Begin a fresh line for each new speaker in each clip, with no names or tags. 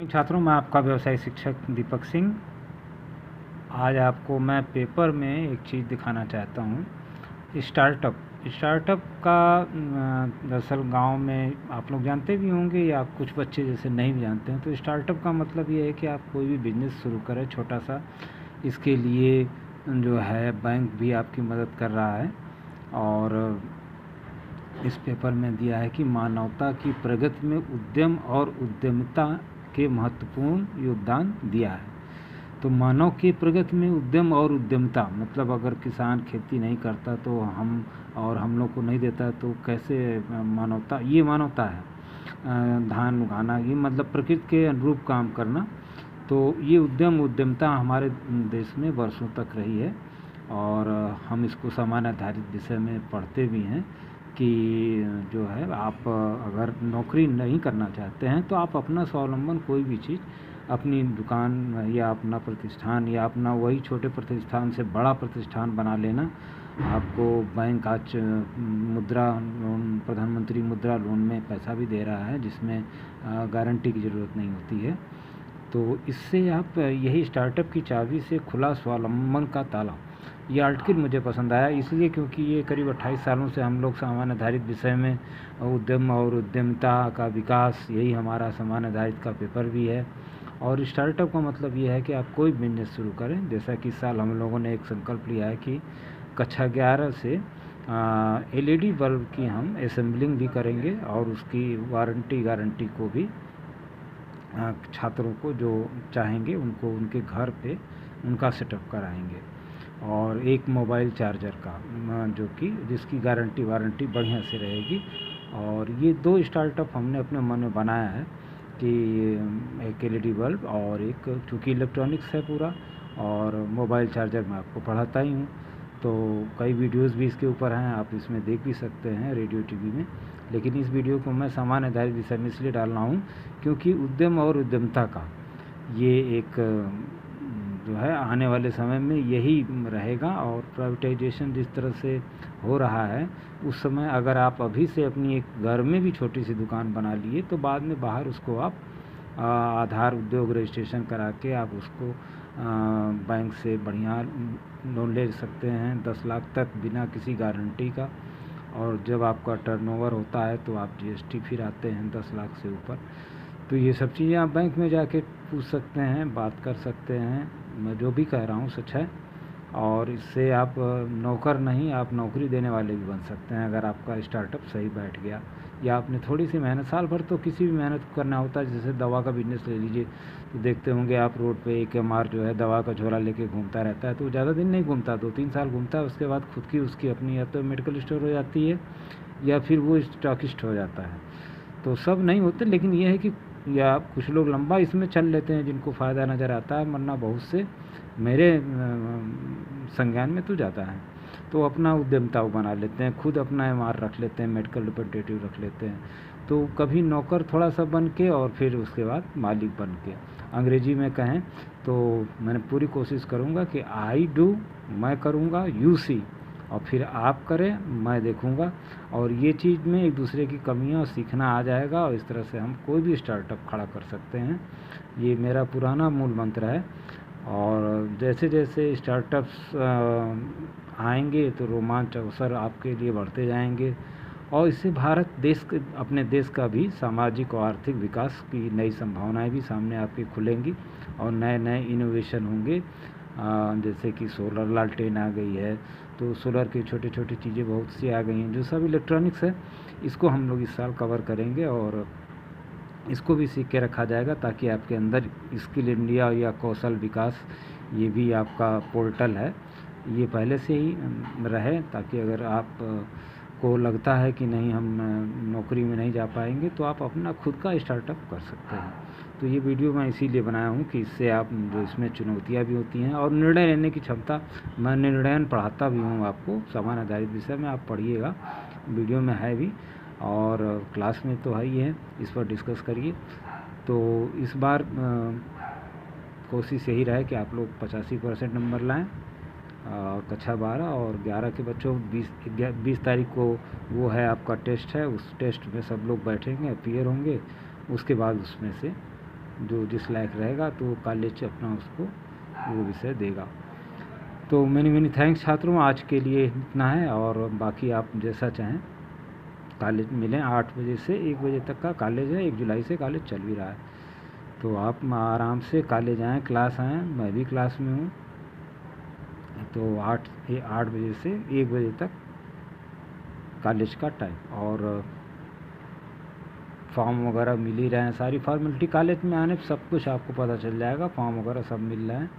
छात्रों, मैं आपका व्यवसाय शिक्षक दीपक सिंह। आज आपको मैं पेपर में एक चीज़ दिखाना चाहता हूँ। स्टार्टअप का दरअसल गांव में आप लोग जानते भी होंगे या कुछ बच्चे जैसे नहीं भी जानते हैं। तो स्टार्टअप का मतलब ये है कि आप कोई भी बिज़नेस शुरू करें छोटा सा। इसके लिए जो है बैंक भी आपकी मदद कर रहा है। और इस पेपर में दिया है कि मानवता की प्रगति में उद्यम और उद्यमिता के महत्वपूर्ण योगदान दिया है। तो मानव की प्रगति में उद्यम और उद्यमिता मतलब अगर किसान खेती नहीं करता तो हम लोग को नहीं देता तो कैसे मानवता, ये मानवता है। धान उगाना ये मतलब प्रकृति के अनुरूप काम करना। तो ये उद्यम उद्यमिता हमारे देश में वर्षों तक रही है और हम इसको समान आधारित विषय में पढ़ते भी हैं कि जो है आप अगर नौकरी नहीं करना चाहते हैं तो आप अपना स्वावलंबन कोई भी चीज़, अपनी दुकान या अपना प्रतिष्ठान या अपना वही छोटे प्रतिष्ठान से बड़ा प्रतिष्ठान बना लेना। आपको बैंक आज मुद्रा लोन, प्रधानमंत्री मुद्रा लोन में पैसा भी दे रहा है जिसमें गारंटी की ज़रूरत नहीं होती है। तो इससे आप यही स्टार्टअप की चाबी से खुला स्वावलंबन का ताला, ये आर्टिकल मुझे पसंद आया इसलिए क्योंकि ये करीब 28 सालों से हम लोग समान आधारित विषय में उद्यम और उद्यमिता का विकास, यही हमारा समान आधारित का पेपर भी है। और स्टार्टअप का मतलब ये है कि आप कोई बिजनेस शुरू करें। जैसा कि इस साल हम लोगों ने एक संकल्प लिया है कि कक्षा 11 से LED बल्ब की हम असेंबलिंग भी करेंगे और उसकी गारंटी को भी छात्रों को जो चाहेंगे उनको उनके घर पे उनका सेटअप कराएंगे। और एक मोबाइल चार्जर का जो कि जिसकी वारंटी बढ़िया से रहेगी। और ये 2 स्टार्टअप हमने अपने मन में बनाया है कि एक LED बल्ब और एक, चूँकि इलेक्ट्रॉनिक्स है पूरा, और मोबाइल चार्जर मैं आपको पढ़ाता ही हूँ तो कई वीडियोस भी इसके ऊपर हैं, आप इसमें देख भी सकते हैं रेडियो टीवी में। लेकिन इस वीडियो को मैं समान आधारित विषय में इसलिए डाल रहा हूँ क्योंकि उद्यम और उद्यमिता का ये एक जो है आने वाले समय में यही रहेगा। और प्राइवेटाइजेशन जिस तरह से हो रहा है उस समय अगर आप अभी से अपनी एक घर में भी छोटी सी दुकान बना लिए तो बाद में बाहर उसको आप आधार उद्योग रजिस्ट्रेशन करा के आप उसको बैंक से बढ़िया लोन ले सकते हैं 10 लाख तक बिना किसी गारंटी का। और जब आपका टर्नओवर होता है तो आप GST फिर आते हैं 10 लाख से ऊपर। तो ये सब चीज़ें आप बैंक में जाके पूछ सकते हैं, बात कर सकते हैं। मैं जो भी कह रहा हूँ सच है। और इससे आप नौकर नहीं, आप नौकरी देने वाले भी बन सकते हैं अगर आपका स्टार्टअप सही बैठ गया या आपने थोड़ी सी मेहनत, साल भर तो किसी भी मेहनत करना होता है। जैसे दवा का बिजनेस ले लीजिए तो देखते होंगे आप रोड पे एक MR जो है दवा का झोला लेके घूमता रहता है तो ज़्यादा दिन नहीं घूमता, 2-3 साल घूमता है, उसके बाद खुद की उसकी अपनी या तो मेडिकल स्टोर हो जाती है या फिर वो स्टॉकिस्ट हो जाता है। तो सब नहीं होते, लेकिन ये है कि या कुछ लोग लंबा इसमें चल लेते हैं जिनको फ़ायदा नज़र आता है, वरना बहुत से मेरे संज्ञान में तो जाता है तो अपना उद्यमिता बना लेते हैं, खुद अपना MR रख लेते हैं, मेडिकल रिप्रेजेंटेटिव रख लेते हैं। तो कभी नौकर थोड़ा सा बन के और फिर उसके बाद मालिक बन के। अंग्रेजी में कहें तो मैंने पूरी कोशिश करूँगा कि I do, मैं करूँगा, you see, और फिर आप करें, मैं देखूँगा। और ये चीज़ में एक दूसरे की कमियां सीखना आ जाएगा और इस तरह से हम कोई भी स्टार्टअप खड़ा कर सकते हैं। ये मेरा पुराना मूल मंत्र है। और जैसे जैसे स्टार्टअप्स आएंगे तो रोमांच अवसर आपके लिए बढ़ते जाएंगे और इससे भारत देश अपने देश का भी सामाजिक और आर्थिक विकास की नई संभावनाएं भी सामने आपके खुलेंगी और नए नए इनोवेशन होंगे। जैसे कि सोलर लालटेन आ गई है तो सोलर की छोटी छोटी चीज़ें बहुत सी आ गई हैं जो सब इलेक्ट्रॉनिक्स है। इसको हम लोग इस साल कवर करेंगे और इसको भी सीख के रखा जाएगा ताकि आपके अंदर स्किल इंडिया या कौशल विकास, ये भी आपका पोर्टल है, ये पहले से ही रहे ताकि अगर आप को लगता है कि नहीं हम नौकरी में नहीं जा पाएंगे तो आप अपना खुद का स्टार्टअप कर सकते हैं। तो ये वीडियो मैं इसीलिए बनाया हूँ कि इससे आप जो इसमें चुनौतियाँ भी होती हैं और निर्णय लेने की क्षमता, मैं निर्णयन पढ़ाता भी हूँ आपको समान आधारित विषय में, आप पढ़िएगा, वीडियो में है भी और क्लास में तो है ही है, इस पर डिस्कस करिए। तो इस बार कोशिश यही रहे कि आप लोग 85% नंबर लाएं कक्षा 12 और 11 के बच्चों 20 तारीख को वो है आपका टेस्ट है, उस टेस्ट में सब लोग बैठेंगे, अपीयर होंगे, उसके बाद उसमें से जो जिस लायक रहेगा तो कॉलेज अपना उसको वो विषय देगा। तो मैनी थैंक्स छात्रों, आज के लिए इतना है, और बाकी आप जैसा चाहें कॉलेज मिलें। 8 बजे से 1 बजे तक का कॉलेज है, 1 जुलाई से कॉलेज चल भी रहा है, तो आप आराम से कॉलेज आएँ, क्लास आएँ, मैं भी क्लास में हूँ। तो 8 बजे से 1 बजे तक कॉलेज का टाइम, और फॉर्म वगैरह मिल ही रहे हैं, सारी फॉर्मेलिटी कॉलेज में आने पर सब कुछ आपको पता चल जाएगा, फॉर्म वगैरह सब मिल रहे हैं।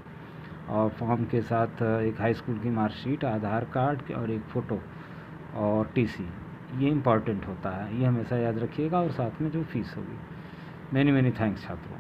और फॉर्म के साथ एक हाई स्कूल की मार्कशीट, आधार कार्ड और एक फ़ोटो और टीसी, ये इम्पॉर्टेंट होता है, ये हमेशा याद रखिएगा, और साथ में जो फीस होगी। मैनी थैंक्स छात्रों।